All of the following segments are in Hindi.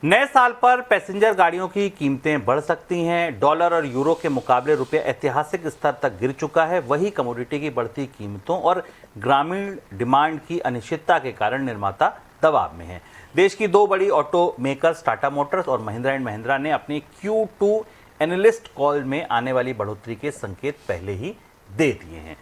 नए साल पर पैसेंजर गाड़ियों की कीमतें बढ़ सकती हैं। डॉलर और यूरो के मुकाबले रुपया ऐतिहासिक स्तर तक गिर चुका है। वही कमोडिटी की बढ़ती कीमतों और ग्रामीण डिमांड की अनिश्चितता के कारण निर्माता दबाव में हैं। देश की दो बड़ी ऑटो मेकर्स टाटा मोटर्स और महिंद्रा एंड महिंद्रा ने अपनी Q2 एनालिस्ट कॉल में आने वाली बढ़ोतरी के संकेत पहले ही दे दिए हैं।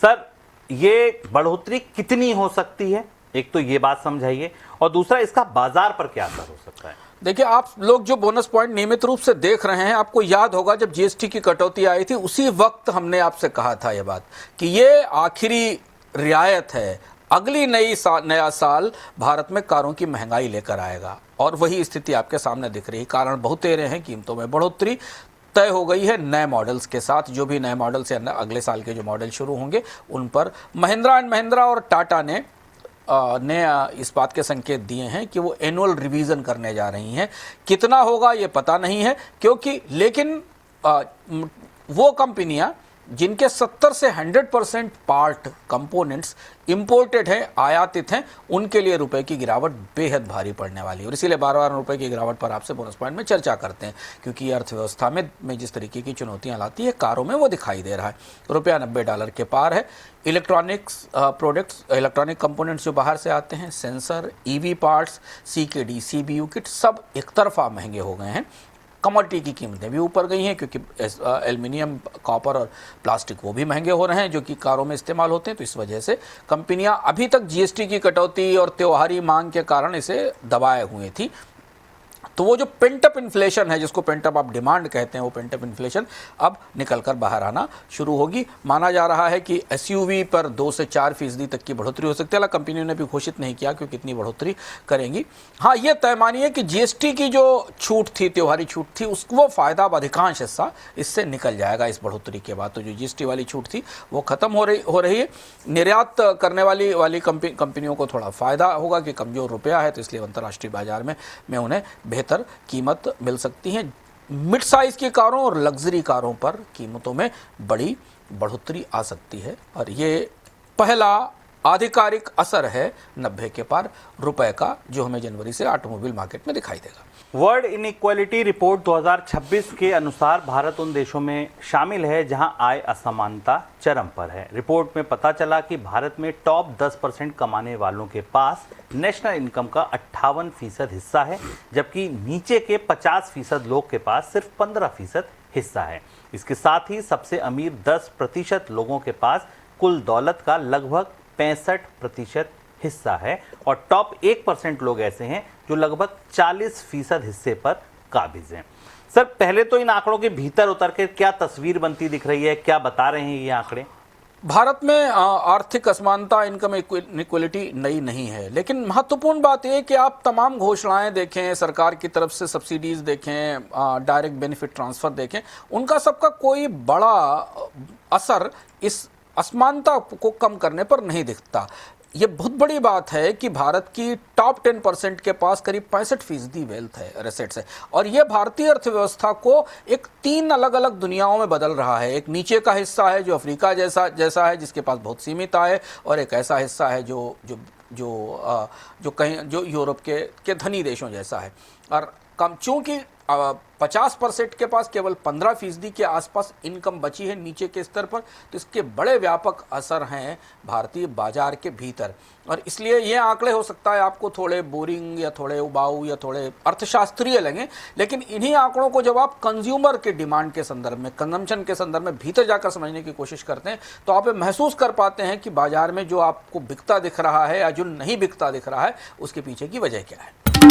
सर, ये बढ़ोतरी कितनी हो सकती है, एक तो ये बात समझाइए, और दूसरा इसका बाजार पर क्या असर हो सकता है। देखिए, आप लोग जो बोनस पॉइंट नियमित रूप से देख रहे हैं, आपको याद होगा जब जीएसटी की कटौती आई थी उसी वक्त हमने आपसे कहा था यह बात कि ये आखिरी रियायत है। अगली नया साल भारत में कारों की महंगाई लेकर आएगा और वही स्थिति आपके सामने दिख रही है। कारण बहुतेरे हैं, कीमतों में बढ़ोतरी तय हो गई है नए मॉडल्स के साथ। जो भी नए मॉडल से अगले साल के जो मॉडल शुरू होंगे उन पर महिंद्रा एंड महिंद्रा और टाटा ने इस बात के संकेत दिए हैं कि वो एनुअल रिवीजन करने जा रही हैं। कितना होगा ये पता नहीं है, क्योंकि लेकिन वो कंपनियां जिनके 70 से 100% पार्ट कंपोनेंट्स इंपोर्टेड हैं, आयातित हैं, उनके लिए रुपए की गिरावट बेहद भारी पड़ने वाली है। और इसीलिए बार-बार रुपए की गिरावट पर आपसे बोनस पॉइंट में चर्चा करते हैं, क्योंकि ये अर्थव्यवस्था में जिस तरीके की चुनौतियां लाती है, कारों में वो दिखाई दे रहा है। रुपया $90 के पार है। इलेक्ट्रॉनिक्स प्रोडक्ट्स, इलेक्ट्रॉनिक कंपोनेंट्स जो बाहर से आते हैं, sensor, EV parts, CKD, CBU kit, सब एक तरफा महंगे हो गए हैं। कमोडिटी की कीमतें भी ऊपर गई हैं, क्योंकि एल्युमिनियम, कॉपर और प्लास्टिक वो भी महंगे हो रहे हैं जो कि कारों में इस्तेमाल होते हैं। तो इस वजह से कंपनियां अभी तक जीएसटी की कटौती और त्योहारी मांग के कारण इसे दबाए हुए थी। तो वो जो पेंटअप इन्फ्लेशन है, जिसको पेंटअप आप डिमांड कहते हैं, वो पेंटअप इन्फ्लेशन अब निकलकर बाहर आना शुरू होगी। माना जा रहा है कि SUV पर 2 से 4% तक की बढ़ोतरी हो सकती है। हालांकि कंपनियों ने भी घोषित नहीं किया कि कितनी बढ़ोतरी करेंगी। हाँ, ये तय मानिए कि जीएसटी की जो छूट थी, त्योहारी छूट थी, उसको वो फायदा अब अधिकांश हिस्सा इससे निकल जाएगा इस बढ़ोतरी के बाद। तो जो जीएसटी वाली छूट थी वो खत्म हो रही है। निर्यात करने वाली कंपनियों को थोड़ा फायदा होगा कि कमजोर रुपया है, तो इसलिए अंतर्राष्ट्रीय बाजार में उन्हें बेहतर कीमत मिल सकती है। मिड साइज की कारों और लग्जरी कारों पर कीमतों में बड़ी बढ़ोतरी आ सकती है, और ये पहला आधिकारिक असर है 90 के पार रुपए का, जो हमें जनवरी से ऑटोमोबाइल मार्केट में दिखाई देगा। वर्ल्ड इनइक्वालिटी रिपोर्ट 2026 के अनुसार भारत उन देशों में शामिल है जहां आय असमानता चरम पर है। रिपोर्ट में पता चला कि भारत में टॉप 10% कमाने वालों के पास नेशनल इनकम का 58% हिस्सा है, जबकि नीचे के 50% लोग के पास सिर्फ 15% हिस्सा है। इसके साथ ही सबसे अमीर 10% लोगों के पास कुल दौलत का लगभग 65% हिस्सा है, और टॉप 1% लोग ऐसे हैं जो लगभग 40% हिस्से पर काबिज हैं। सर, पहले तो इन आंकड़ों के भीतर उतर के क्या तस्वीर बनती दिख रही है, क्या बता रहे हैं ये आंकड़े? भारत में आर्थिक असमानता, इनकम इक्वलिटी नई नहीं है, लेकिन महत्वपूर्ण बात यह कि आप तमाम घोषणाएं देखें, सरकार की तरफ से सब्सिडीज देखें, डायरेक्ट बेनिफिट ट्रांसफर देखें, उनका सबका कोई बड़ा असर इस असमानता को कम करने पर नहीं दिखता। ये बहुत बड़ी बात है कि भारत की टॉप 10% के पास करीब 65% वेल्थ है, एसेट्स है, और ये भारतीय अर्थव्यवस्था को एक 3 अलग अलग दुनियाओं में बदल रहा है। एक नीचे का हिस्सा है जो अफ्रीका जैसा है, जिसके पास बहुत सीमित आय है, और एक ऐसा हिस्सा है जो यूरोप के धनी देशों जैसा है। और कम चूंकि 50% के पास केवल 15% के आसपास इनकम बची है नीचे के स्तर पर, तो इसके बड़े व्यापक असर हैं भारतीय बाजार के भीतर। और इसलिए ये आंकड़े हो सकता है आपको थोड़े बोरिंग या थोड़े उबाऊ या थोड़े अर्थशास्त्रीय लगे, लेकिन इन्हीं आंकड़ों को जब आप कंज्यूमर के डिमांड के संदर्भ में, कंजम्पशन के संदर्भ में भीतर जाकर समझने की कोशिश करते हैं, तो आप महसूस कर पाते हैं कि बाजार में जो आपको बिकता दिख रहा है या जो नहीं बिकता दिख रहा है, उसके पीछे की वजह क्या है।